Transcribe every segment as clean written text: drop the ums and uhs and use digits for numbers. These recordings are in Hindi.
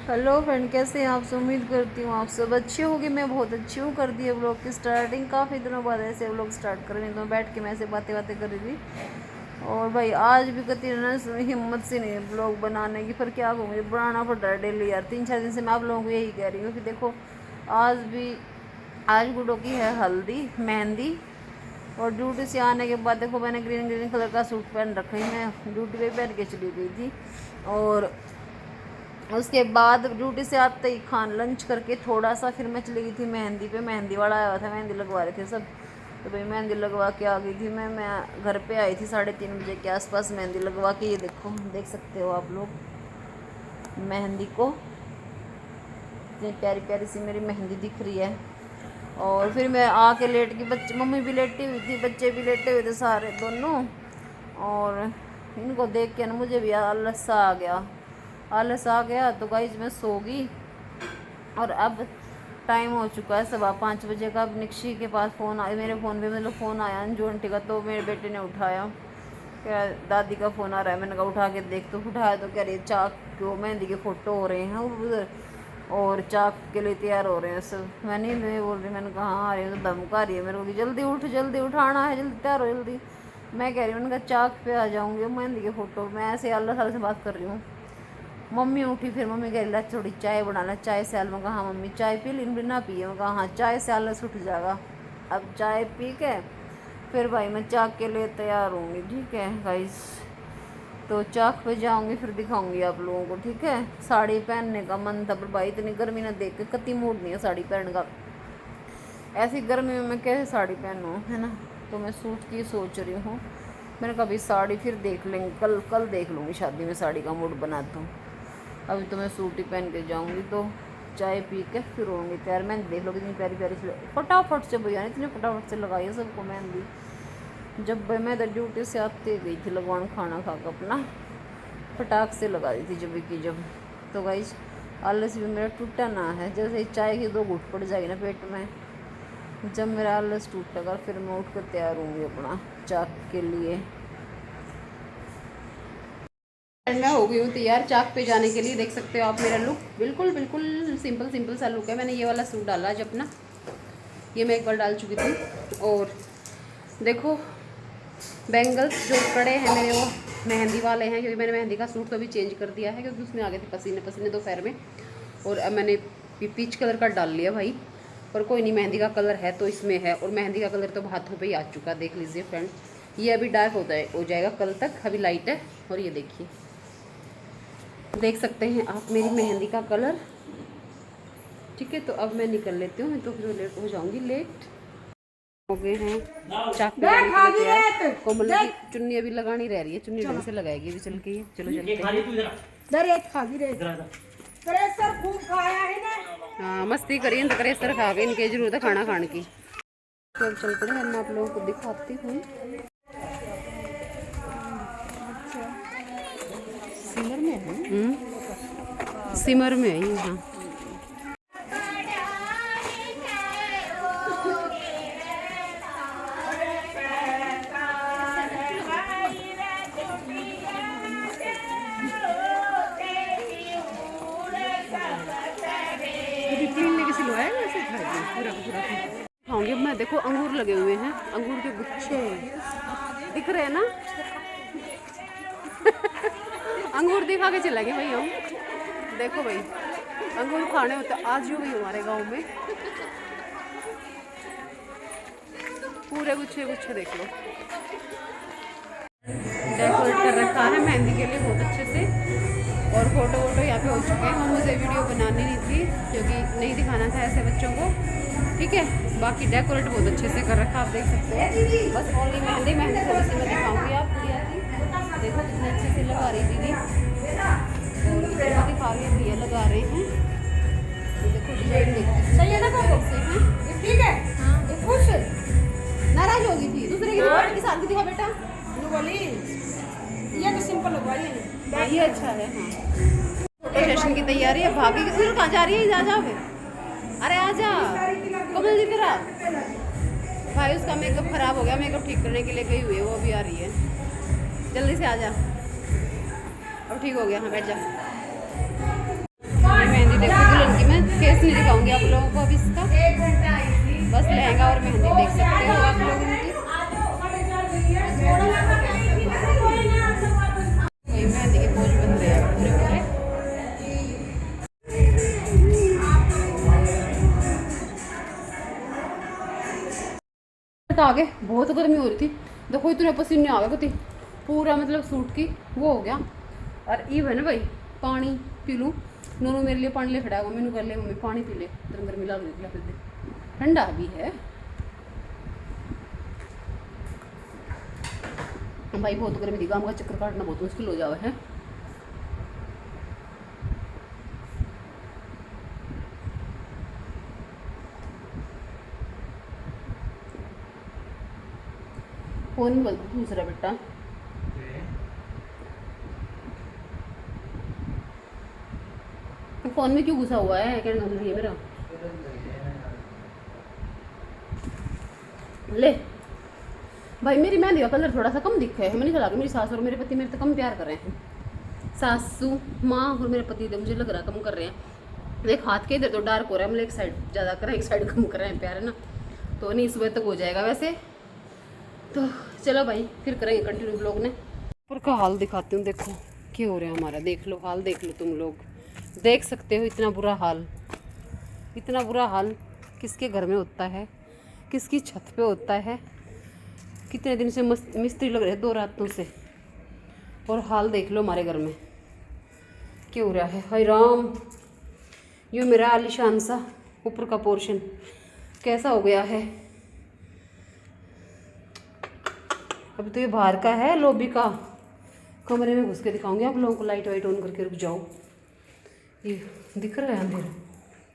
हेलो फ्रेंड, कैसे हैं आप सब। उम्मीद करती हूँ आप सब अच्छे होंगे। मैं बहुत अच्छी हूँ। कर दी है व्लॉग की स्टार्टिंग। काफ़ी दिनों बाद ऐसे व्लॉग स्टार्ट कर रही हूँ, तो बैठ के मैं ऐसे बातें बातें कर रही थी। और भाई आज भी कती ना हिम्मत से नहीं व्लॉग बनाने की, पर क्या कहूँ, मुझे बनाना पड़ रहा है डेली यार। 3-4 दिन से मैं आप लोगों को यही कह रही हूँ कि देखो, आज गुड्डो की है हल्दी मेहंदी। और ड्यूटी से आने के बाद देखो, मैंने ग्रीन ग्रीन कलर का सूट पहन रखा है। मैं ड्यूटी पे पहन के चली गई थी। और उसके बाद ड्यूटी से आते ही खान लंच करके थोड़ा सा फिर मैं चली गई थी मेहंदी पे। मेहंदी वाला आया था, मेहंदी लगवा रहे थे सब, तो भाई मेहंदी लगवा के आ गई थी मैं घर पे आई थी 3:30 बजे के आसपास मेहंदी लगवा के। ये देखो, देख सकते हो आप लोग मेहंदी को, इतनी प्यारी प्यारी सी मेरी मेहंदी दिख रही है। और फिर मैं आके लेट गई, बच्चे मम्मी भी लेटी हुई थी, बच्चे भी लेटे हुए थे सारे दोनों। और इनको देख के ना मुझे भी आलस आ गया तो गाइस मैं सो गई। और अब टाइम हो चुका है 5:15 बजे का। अब निक्शी के पास फ़ोन आया, मेरे फ़ोन पे मतलब फ़ोन आया अंजू आंटी का, तो मेरे बेटे ने उठाया। क्या दादी का फ़ोन आ रहा है। मैंने कहा उठा के देख, तो उठाया तो कह रही चाक को मेहंदी के फ़ोटो हो रहे हैं उधर, और चाक के लिए तैयार हो रहे हैं सब। मैं बोल रही, मैंने कहा हाँ आ रही है, तो धमका रही है मेरे को कि जल्दी उठ, जल्दी उठाना है, जल्दी तैयार हो जल्दी। मैं कह रही हूँ, मैंने कहा चाक पे आ जाऊँगी मेहंदी के फ़ोटो। मैं ऐसे अल्लाह साल से बात कर रही हूँ। मम्मी उठी, फिर मम्मी कह रही थोड़ी चाय बना ला, चाय से मैं कहा हाँ मम्मी चाय पी ली, बिना पिए। मैं कहा हाँ चाय से आलस उठ जाएगा। अब चाय पी के फिर भाई मैं चाक के लिए तैयार होंगी, ठीक है गाइस। तो चाक पे जाऊंगी, फिर दिखाऊंगी आप लोगों को, ठीक है। साड़ी पहनने का मन था, पर भाई इतनी गर्मी ना देख के कति मूड नहीं है साड़ी पहन का। ऐसी गर्मी में मैं कैसे साड़ी पहनूँ, है ना। तो मैं सूट की सोच रही हूँ। मैंने कहा भाई साड़ी फिर देख लेंगे, कल कल देख लूँगी शादी में साड़ी का मूड बनाता हूँ। अभी तो मैं सूट ही पहन के जाऊँगी, तो चाय पी के फिर होंगी तैयार। मैं देख लो कितनी प्यारी प्यारी से फटाफट से भैया इतने फटाफट से लगाई है सबको मेहंदी। जब मैं तो ड्यूटी से आते गई थी लगवान, खाना खा कर अपना फटाक से लगा दी थी जब। तो गाइस आलस भी मेरा टूटा ना है। जैसे ही चाय की 2 घूंट पड़ जाएगी ना पेट में, जब मेरा आलस टूटेगा फिर मैं उठ कर तैयार होंगी अपना चाक के लिए। मैं हो गई हूँ तैयार चाक पे जाने के लिए। देख सकते हो आप मेरा लुक, बिल्कुल बिल्कुल सिंपल सा लुक है। मैंने ये वाला सूट डाला आज अपना, ये मैं एक बार डाल चुकी थी। और देखो बैंगल्स जो कड़े हैं मेरे, वो मेहंदी वाले हैं, क्योंकि मैंने मेहंदी का सूट तो अभी चेंज कर दिया है, क्योंकि उसमें आ गए थे पसीने पसीने दोपहर में। और अब मैंने पीच कलर का डाल लिया भाई, पर कोई नहीं, मेहंदी का कलर है तो इसमें है। और मेहंदी का कलर तो हाथों पे ही आ चुका, देख लीजिए फ्रेंड। ये अभी डार्क हो जाएगा कल तक, अभी लाइट है। और ये देखिए, देख सकते हैं आप मेरी मेहंदी का कलर, ठीक है। तो अब मैं निकल लेती हूँ, तो फिर लेट हो जाऊँगी, लेट हो गए हैं चाक पे जाने के लिए तैयार। कोमल की चुन्नी अभी लगानी रह रही है, चुन्नी ढंग से लगाएगी अभी चल के। चलो चलते हैं। हाँ मस्ती करिए तो करेसर खा के, इनकी जरूरत है खाना खाने की। तो चलते हैं, मैं आप लोगों को दिखाती हूँ। सिमर में है, सिमर में है ये। हाँ खाऊंगी मैं। देखो अंगूर लगे हुए हैं, अंगूर के गुच्छे दिख रहे हैं ना। अंगूर दिखा के चलेंगे भाई हम। देखो भाई अंगूर खाने होते आज जो भी हमारे गांव में, पूरे गुच्छे गुच्छे देख लो। डेकोरेट कर रखा है मेहंदी के लिए बहुत अच्छे से। और फोटो वोटो यहाँ पे हो चुके हैं। मुझे वीडियो बनानी नहीं थी, क्योंकि नहीं दिखाना था ऐसे बच्चों को, ठीक है। बाकी डेकोरेट बहुत अच्छे से कर रखा, आप देख सकते हैं। बस ओनली मेहंदी थोड़ी सी मैं दिखाऊंगी आप गुड़िया की। देखो कितने अच्छे से लगा रही दीदी, और कितना दिखा रही है भैया लगा रहे हैं। तो देखो सही है ना, ठीक है। हाँ खुश नाराज होगी थी दूसरे की साथ दिखा बेटा बोली, ये तो सिंपल होगा ये अच्छा है। हाँ फोटो सेशन की तैयारी है। भाभी की कहाँ जा रही है, जा फिर। अरे आजा कमल जी तेरा भाई, उसका मेकअप खराब हो गया, मेकअप ठीक करने के लिए गई हुई है, वो अभी आ रही है। जल्दी से आजा, अब ठीक हो गया। हाँ बैठ जा। ड्रेस नहीं दिखाऊंगी आप लोगों को अभी इसका, बस लहंगा और मेहंदी देख सकते हो आप लोग इनकी। वही मेहंदी के पोज बन रहे हैं पूरे पूरे। आगे बहुत गर्मी हो रही थी, देखो इतने पसीने आ गए थे पूरा, मतलब सूट की वो हो गया। और इवन भाई पानी पी लूँ, नोनू मेरे लिए पानी ले खड़ा है, मम्मी कर ले मम्मी पानी पी ले, इतना गर्मी लग रही थी, ठंडा भी है भाई, बहुत गर्मी थी, गाँव का चक्कर काटना बहुत मुश्किल हो जावा है। फोन में बोलती दूसरा बेटा, फोन में क्यों घुसा हुआ है, क्या नंबर है मेरा, ले भाई। मेरी मेहंदी का कलर थोड़ा सा कम दिखा है, मैंने चला के मेरी सास और मेरे पति मेरे तो कम प्यार कर रहे हैं, सासू माँ और मेरे पति तो मुझे लग रहा कम कर रहे हैं। देख हाथ के इधर तो डार्क हो रहा है, मतलब एक साइड ज़्यादा कर रहे हैं एक साइड कम कर रहे हैं, प्यार है ना, तो नहीं सुबह तक हो जाएगा वैसे तो। चलो भाई फिर करेंगे कंटिन्यू ब्लॉग ने। ऊपर का हाल दिखाती हूँ, देखो क्या हो रहा है हमारा, देख लो हाल, देख लो तुम लोग देख सकते हो, इतना बुरा हाल, इतना बुरा हाल किसके घर में होता है, किसकी छत पे होता है। कितने दिन से मिस्त्री लग रहे हैं 2 रातों से, और हाल देख लो हमारे घर में क्या हो रहा है। हाय राम, ये मेरा आलीशान सा ऊपर का पोर्शन कैसा हो गया है। अभी तो ये बाहर का है लॉबी का, कमरे में घुस के दिखाऊंगी आप लोगों को, लाइट वाइट ऑन करके रुक जाओ, ये दिख रहा है अंधेरा।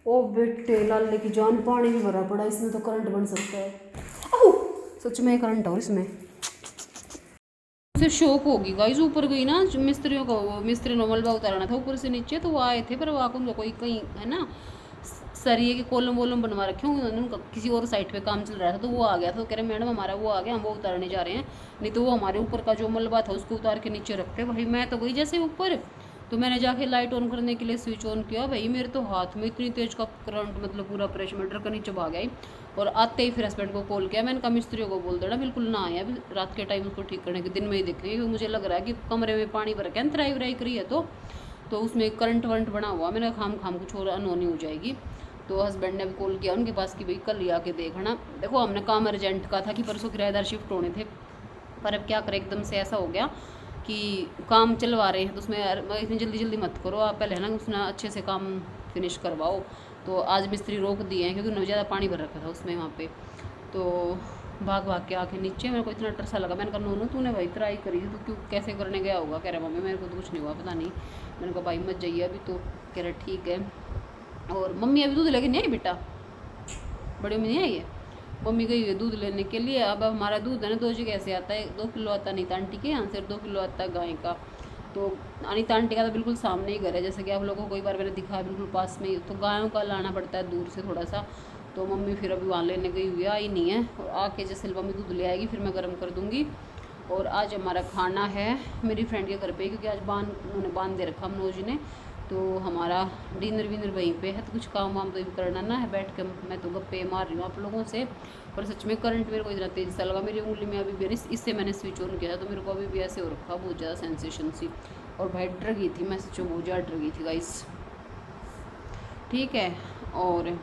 ओ बेटे लाले की जान, पानी भी भरा पड़ा, इसमें तो करंट बन सकता है। ओह सच में करंट हो इसमें, से शौक होगी गाइस। ऊपर गई ना मिस्त्रियों को, मिस्त्री नॉर्मल बा उतारना था ऊपर से नीचे, तो वो आए थे पर वो आकर कोई कहीं है ना सरिये के कॉलम वॉलम बनवा रखे होंगे उनका, किसी और साइड पे काम चल रहा था तो वो आ गया था, तो कह रहे मैडम हमारा वो आ गया, हम वो उतारने जा रहे हैं, नहीं तो वो हमारे ऊपर का जो मलबा था उसको उतार के नीचे रखते। भाई मैं तो गई जैसे ऊपर, तो मैंने जाके लाइट ऑन करने के लिए स्विच ऑन किया, भाई मेरे तो हाथ में इतनी तेज का करंट, मतलब पूरा प्रेशर मीटर का नीचे भाग गई। और आते ही फिर हस्बैंड को कॉल किया, मैंने कहा मिस्त्रियों को बोल देना बिल्कुल ना आया अभी रात के टाइम उसको ठीक करने के, दिन में ही देखेंगे, क्योंकि मुझे लग रहा है कि कमरे में पानी भर के अंतराई वराई करी है तो उसमें करंट वरंट बना हुआ, मैंने खाम खाम कुछ और अनहोनी हो जाएगी। तो हस्बैंड ने भी कॉल किया उनके पास कि भाई कल ही आके देखना। देखो हमने काम अर्जेंट का था कि परसों किराएदार शिफ्ट होने थे, पर अब क्या करें एकदम से ऐसा हो गया कि काम चलवा रहे हैं तो उसमें इतनी जल्दी जल्दी मत करो आप, पहले ना उसने अच्छे से काम फिनिश करवाओ। तो आज मिस्त्री रोक दिए हैं क्योंकि उन्होंने ज़्यादा पानी भर रखा था उसमें वहाँ पे, तो भाग भाग के आके नीचे, मेरे को इतना डर सा लगा। मैंने कहा नोनू तूने भाई ट्राई करी थी तो क्यों कैसे करने गया होगा, कह रहा मम्मी मेरे को तो कुछ नहीं हुआ पता नहीं। मैंने कहा भाई मत जाइए अभी, तो कह रहा ठीक है। और मम्मी अभी दूध लेके नहीं आई बेटा, बड़ी मम्मी नहीं आई है, मम्मी गई हुई है दूध लेने के लिए। अब हमारा दूध है ना 2 जगह से आता है, 2 किलो आता अनीता आंटी के यहाँ से, 2 किलो आता है गाय का। तो अनीता आंटी का तो बिल्कुल सामने ही घर है, जैसे कि आप लोगों को कई बार मैंने दिखा है बिल्कुल पास में ही, तो गायों का लाना पड़ता है दूर से थोड़ा सा। तो मम्मी फिर अभी वहाँ लेने गई हुई है, आई नहीं है, और आके जैसे मम्मी दूध ले आएगी फिर मैं गर्म कर दूँगी। और आज हमारा खाना है मेरी फ्रेंड के घर पे, क्योंकि आज उन्होंने बांध दे रखा मनोज जी ने, तो हमारा डिनर विनर वहीं पे है, तो कुछ काम वाम तो करना ना है, बैठ के मैं तो गप्पे मार रही हूँ आप लोगों से। पर सच में करंट मेरे को इतना तेज़ सा लगा मेरी उंगली में, अभी भी इससे मैंने स्विच ऑन किया था तो मेरे को अभी भी ऐसे हो रखा, बहुत ज़्यादा सेंसेशन सी, और भाई डर गई थी मैं, सच में बहुत ज़्यादा डर गई थी गाइस। ठीक है, और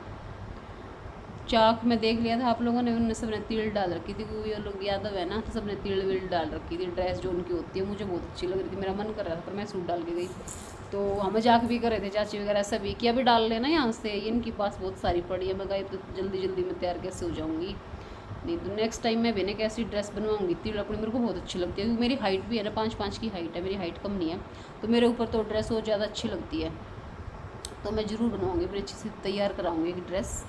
चाक में देख लिया था आप लोगों ने, उनने सबने तिल डाल रखी थी, क्योंकि ये लोग यादव है ना, तो सबने तिल विल डाल रखी थी। ड्रेस जो उनकी होती है मुझे बहुत अच्छी लग रही थी, मेरा मन कर रहा था पर मैं सूट डाल के गई। तो हम मजाक भी कर रहे थे चाची वगैरह सभी कि अभी डाल लेना यहाँ से, इनके पास बहुत सारी पड़ी है। मैं गई तो जल्दी जल्दी मैं तैयार कैसे हो जाऊँगी, नहीं तो नेक्स्ट टाइम मैं भी ना कैसी ड्रेस बनवाऊँगी। तिल अपनी मेरे को बहुत अच्छी लगती है, क्योंकि मेरी हाइट भी है ना 5'5" की हाइट है, मेरी हाइट कम नहीं है, तो मेरे ऊपर तो ड्रेस और ज़्यादा अच्छी लगती है। तो मैं ज़रूर बनवाऊँगी, अपनी अच्छी से तैयार कराऊँगी एक ड्रेस,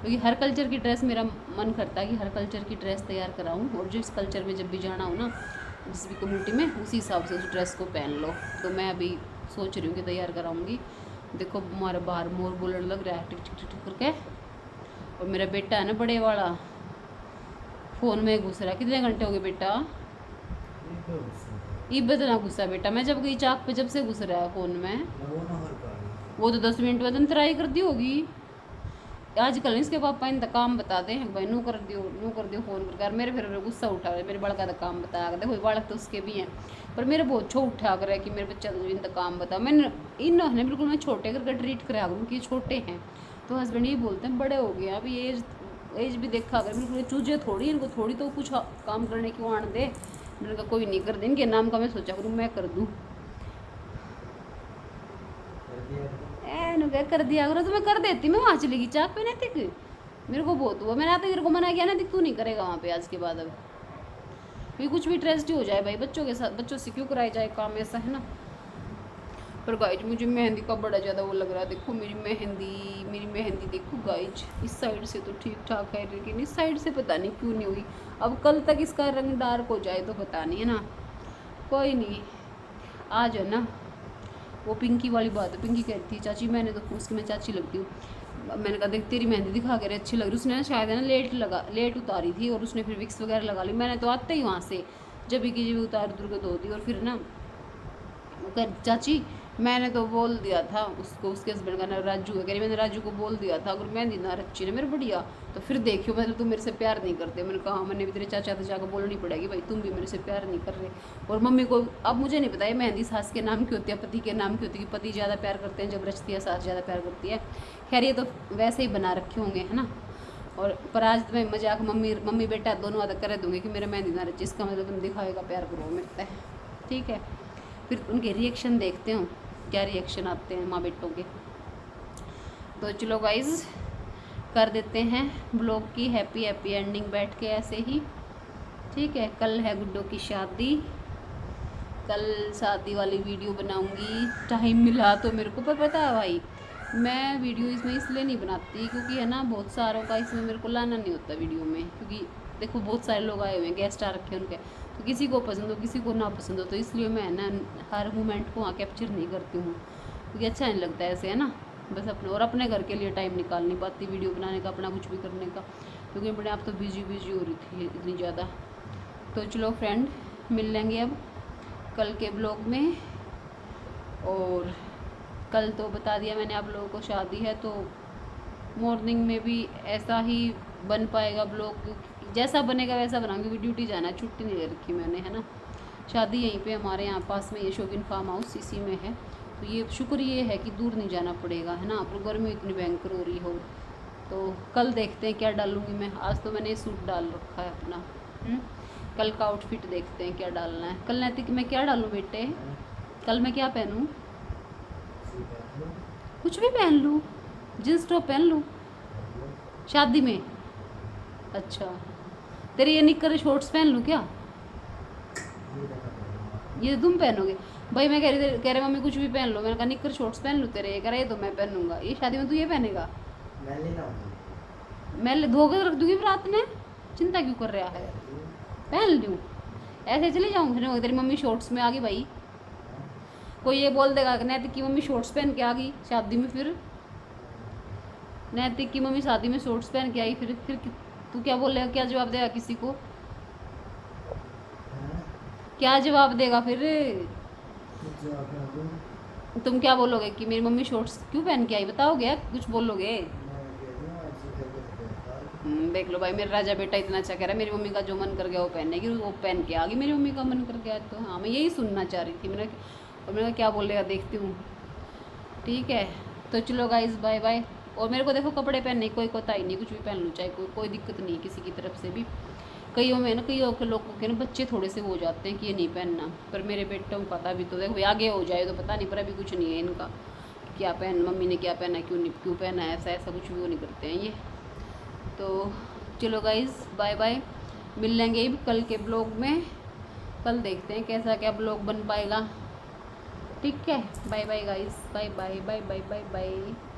क्योंकि हर कल्चर की ड्रेस मेरा मन करता है कि हर कल्चर की ड्रेस तैयार कराऊँ, और जिस कल्चर में जब भी जाना हो ना, जिस भी कम्युनिटी में, उसी हिसाब से उस ड्रेस को पहन लो। तो मैं अभी सोच रही हूँ कि तैयार कराऊँगी। देखो हमारा बाहर मोर बोलने लग रहा है टिक टिक टिक करके, और मेरा बेटा है ना बड़े वाला फ़ोन में घुस रहा है। कितने घंटे हो गए बेटा? इब्बत ना घुसा बेटा, मैं जब गई चाक पे जब से घुस रहा है फ़ोन में। वो तो 10 मिनट बाद ट्राई कर दी होगी। आजकल इसके पापा इन काम बताते हैं भाई नू कर दियो फ़ोन कर मेरे फिर गुस्सा उठा मेरे बड़ा का काम बताया देखो बालक तो उसके भी हैं पर मेरे बहुत छो उठा कर है कि मेरे बच्चा तो इन काम बता मैंने इन्होंने बिल्कुल मैं छोटे करके ट्रीट कराया करूँ कि छोटे हैं तो हस्बैंड ये बोलते हैं बड़े हो गए अभी एज भी देखा अगर बिल्कुल चूजे थोड़ी इनको थोड़ी तो कुछ काम करने की आन दे मैंने कहा कोई नहीं कर दे इनके नाम का मैं सोचा करूँ मैं कर दूँ क्या कर दिया करो तो मैं कर देती मैं वहाँ चली गई चाक पे नहीं थी मेरे को बहुत हुआ मैंने आता तेरे को मना किया ना तू नहीं करेगा वहाँ पे आज के बाद अब कोई कुछ भी ट्रेजेडी हो जाए भाई बच्चों के साथ बच्चों से क्यों कराया जाए काम ऐसा है ना। पर गाइज मुझे मेहंदी का बड़ा ज़्यादा वो लग रहा है देखो मेरी मेहंदी देखो गाइज इस साइड से तो ठीक ठाक है लेकिन इस साइड से पता नहीं क्यों नहीं हुई अब कल तक इसका रंग डार्क हो जाए तो पता नहीं है ना कोई नहीं आज है ना वो पिंकी वाली बात है पिंकी कहती थी चाची मैंने तो उसकी मैं चाची लगती हूँ मैंने कहा देख तेरी मेहंदी दिखा कर अच्छी लग रही उसने ना शायद है ना लेट उतारी थी और उसने फिर विक्स वगैरह लगा ली मैंने तो आते ही वहाँ से जब भी उतार उतर के धो दी और फिर ना वो कह चाची मैंने तो बोल दिया था उसको उसके हस्बैंड का नाम राजू है कह रही मैंने राजू को बोल दिया था अगर मेहंदी ना अच्छी ना मेरे बढ़िया तो फिर देखियो मतलब तुम मेरे से प्यार नहीं करते मैंने कहा मैंने भी तेरे चाचा तो जाकर बोलनी पड़ेगी भाई तुम भी मेरे से प्यार नहीं कर रहे और मम्मी को अब मुझे नहीं पता है मेहंदी सास के नाम की होती है पति के नाम की होती है कि पति ज़्यादा प्यार करते हैं जब रचती है सास ज़्यादा प्यार करती है खैर ये तो वैसे ही बना रखे होंगे है ना और पर आज तो मैं मजाक मम्मी बेटा दोनों अदा कर दूँगी कि मेरा मेहंदी ना रची इसका मतलब तुम दिखाएगा प्यार करो मिलता है ठीक है फिर उनके रिएक्शन देखते हो क्या रिएक्शन आते हैं माँ बेटों के। तो चलो गाइज कर देते हैं ब्लॉग की हैप्पी एंडिंग बैठ के ऐसे ही ठीक है। कल है गुड्डो की शादी कल शादी वाली वीडियो बनाऊंगी टाइम मिला तो मेरे को पर पता है भाई मैं वीडियो इसमें इसलिए नहीं बनाती क्योंकि है ना बहुत सारों का इसमें मेरे को लाना नहीं होता वीडियो में क्योंकि देखो बहुत सारे लोग आए हुए हैं गेस्ट आ रखे हैं उनके तो किसी को पसंद हो किसी को ना पसंद हो तो इसलिए मैं ना हर मोमेंट को वहाँ कैप्चर नहीं करती हूँ क्योंकि अच्छा नहीं लगता ऐसे है ना बस अपने घर के लिए टाइम निकाल नहीं पाती वीडियो बनाने का अपना कुछ भी करने का क्योंकि अपने आप तो बिजी हो रही थी इतनी ज़्यादा। तो चलो फ्रेंड मिल लेंगे अब कल के ब्लॉग में और कल तो बता दिया मैंने आप लोगों को शादी है तो मॉर्निंग में भी ऐसा ही बन पाएगा ब्लॉग जैसा बनेगा वैसा बनाऊंगी क्योंकि ड्यूटी जाना है छुट्टी नहीं ले रखी मैंने है ना। शादी यहीं पे हमारे यहाँ पास में ये शोगिन फार्म हाउस इसी में है तो ये शुक्र ये है कि दूर नहीं जाना पड़ेगा है ना पर गर्मी इतनी भयंकर हो रही हो तो कल देखते हैं क्या डालूँगी मैं। आज तो मैंने सूट डाल रखा है अपना कल का आउटफिट देखते हैं क्या डालना है। कल नैतिक मैं क्या डालूँ बेटे कल मैं क्या पहनूँ कुछ भी पहन लूँ जींस टॉप पहन लूँ शादी में अच्छा तेरे ये निक्कर शॉर्ट्स पहन लूँ क्या ये तुम पहनोगे भाई मैं कह रहे मम्मी कुछ भी पहन लो मैंने कहा निक्कर शॉर्ट्स पहन लूँ तेरे ये कह रहे तो मैं पहनूंगा ये शादी में तू ये पहनेगा मैं धोकर रख दूँगी रात में चिंता क्यों कर रहा है पहन लूँ ऐसे चले जाऊँ फिर तेरी मम्मी शॉर्ट्स में आ गई भाई कोई ये बोल देगा कि नैतिक की मम्मी शॉर्ट्स पहन के आ गई शादी में फिर नैतिक की मम्मी शादी में शॉर्ट्स पहन के आई फिर तू क्या बोलेगा क्या जवाब देगा किसी को क्या जवाब देगा फिर तुम क्या बोलोगे कि मेरी मम्मी शॉर्ट्स क्यों पहन के आई बताओगे कुछ बोलोगे देख लो भाई मेरा राजा बेटा इतना अच्छा कह रहा है मेरी मम्मी का जो मन कर गया वो पहनने की वो पहन के आ गई मेरी मम्मी का मन कर गया तो हाँ मैं यही सुनना चाह रही थी मैंने क्या बोलेगा देखती हूँ ठीक है। तो चलो गाइस बाय बाय और मेरे को देखो कपड़े पहनने की कोई कोताही नहीं कुछ भी पहन लूँ चाहे कोई दिक्कत नहीं किसी की तरफ से भी। कईयों में ना कईयों के लोगों के ना बच्चे थोड़े से वो हो जाते हैं कि ये नहीं पहनना पर मेरे बेटों को पता भी तो देखो आगे हो जाए तो पता नहीं पर अभी कुछ नहीं है इनका क्या पहन मम्मी ने क्या पहना क्यों पहना है ऐसा कुछ भी वो नहीं करते हैं ये। तो चलो गाइस बाय बाय मिल लेंगे कल के ब्लॉग में कल देखते हैं कैसा क्या ब्लॉग बन पाएगा ठीक है। Bye bye guys bye bye bye bye bye bye.